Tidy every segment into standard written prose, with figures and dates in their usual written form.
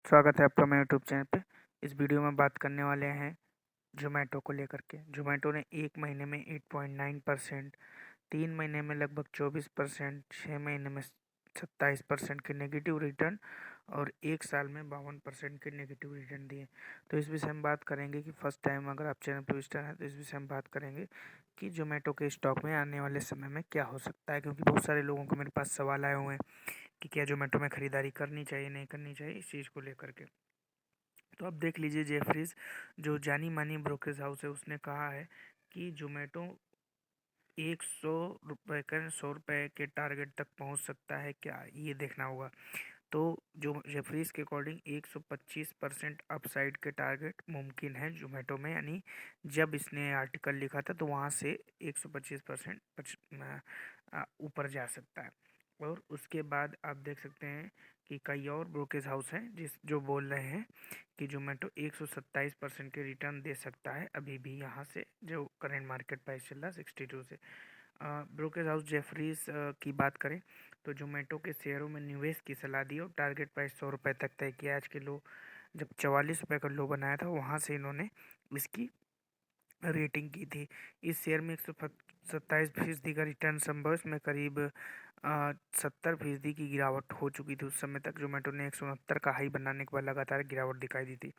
स्वागत है आपका मेरे यूट्यूब चैनल पे। इस वीडियो में बात करने वाले हैं ज़ोमैटो को लेकर के। ज़ोमैटो ने 1 महीने में 8.9%, 3 महीने में लगभग 24%, 6 महीने में 27% के नेगेटिव रिटर्न और 1 साल में 52% के नेगेटिव रिटर्न दिए। तो इस विषय में बात करेंगे कि फर्स्ट टाइम अगर आप चैनल पर विजिटर हैं तो इस विषय में बात करेंगे कि ज़ोमैटो के स्टॉक में आने वाले समय में क्या हो सकता है, क्योंकि बहुत सारे लोगों को मेरे पास सवाल आए हुए हैं कि क्या ज़ोमैटो में ख़रीदारी करनी चाहिए नहीं करनी चाहिए, इस चीज़ को लेकर के। तो अब देख लीजिए, जेफरीज जो जानी मानी ब्रोकरेज हाउस है उसने कहा है कि जोमेटो 100 रुपये के टारगेट तक पहुंच सकता है, क्या ये देखना होगा। तो जो जेफरीज के अकॉर्डिंग 125% अपसाइड के टारगेट मुमकिन है जोमेटो में, यानी जब इसने आर्टिकल लिखा था तो वहाँ से 125% ऊपर जा सकता है। और उसके बाद आप देख सकते हैं कि कई और ब्रोकरेज हाउस हैं जो बोल रहे हैं कि जोमेटो 127% के रिटर्न दे सकता है अभी भी, यहाँ से जो करंट मार्केट प्राइस चल रहा है 62 से। ब्रोकरेज हाउस जेफरीज की बात करें तो जोमेटो के शेयरों में निवेश की सलाह दी और टारगेट प्राइस 100 रुपये तक तय किया। आज के लो जब 44 रुपये का लो बनाया था वहाँ से इन्होंने इसकी रेटिंग की थी। इस शेयर में 127% का रिटर्न संभव, इसमें करीब 70% की गिरावट हो चुकी थी। उस समय तक जोमेटो ने 169 का हाई बनाने के बाद लगातार गिरावट दिखाई दी थी।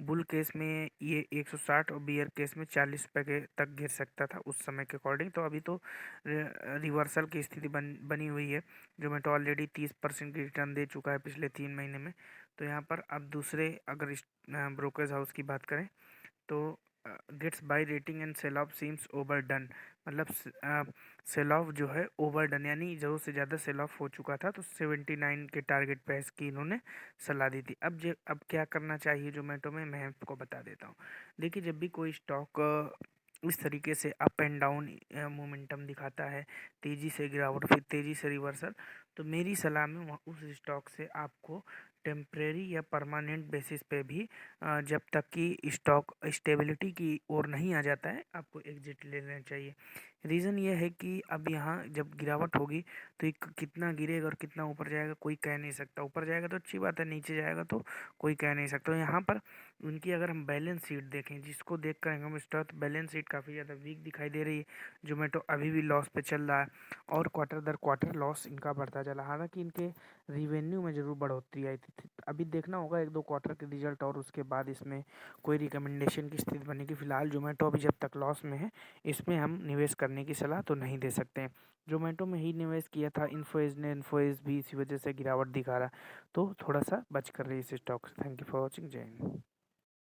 बुल केस में ये 160 और बियर केस में 40 रुपये के तक गिर सकता था उस समय के अकॉर्डिंग। तो अभी तो रिवर्सल की स्थिति बनी हुई है। जोमेटो ऑलरेडी 30% की रिटर्न दे चुका है पिछले 3 महीने में। तो यहाँ पर अब दूसरे अगर ब्रोकरेज हाउस की बात करें तो gets buy rating and sell off seems overdone, मतलब सेल ऑफ जो है ओवरडन, यानी ज़रूरत से ज़्यादा सेल ऑफ हो चुका था। तो 79 के टारगेट प्राइस की इन्होंने सलाह दी थी। अब क्या करना चाहिए जोमेटो में, मैं आपको बता देता हूँ। देखिए, जब भी कोई स्टॉक इस तरीके से अप एंड डाउन मोमेंटम दिखाता है, तेज़ी से गिरावट फिर तेज़ी से रिवर्सल, तो मेरी सलाह में उस स्टॉक से आपको टेम्परेरी या परमानेंट बेसिस पे भी जब तक कि स्टॉक स्टेबिलिटी की ओर नहीं आ जाता है आपको एग्जिट ले लेना चाहिए। रीज़न ये है कि अब यहाँ जब गिरावट होगी तो कितना गिरेगा और कितना ऊपर जाएगा कोई कह नहीं सकता। ऊपर जाएगा तो अच्छी बात है, नीचे जाएगा तो कोई कह नहीं सकता। तो यहाँ पर उनकी अगर हम बैलेंस शीट देखें, जिसको देख कर हम स्टॉक बैलेंस शीट काफ़ी ज़्यादा वीक दिखाई दे रही है। जोमेटो अभी भी लॉस पे चल रहा है और क्वार्टर दर क्वार्टर लॉस इनका बढ़ता चला। हालांकि इनके रिवेन्यू में ज़रूर बढ़ोतरी आई थी। अभी देखना होगा 1-2 क्वार्टर के रिजल्ट और उसके बाद इसमें कोई रिकमेंडेशन की स्थिति बनेगी। फिलहाल जोमेटो अभी जब तक लॉस में है, इसमें हम निवेश करने की सलाह तो नहीं दे सकते हैं। जोमेटो में ही निवेश किया था इन्फोएज भी इसी वजह से गिरावट दिखा रहा है, तो थोड़ा सा बच कर रही है इस स्टॉक से। Thank you for watching. जय हिंद।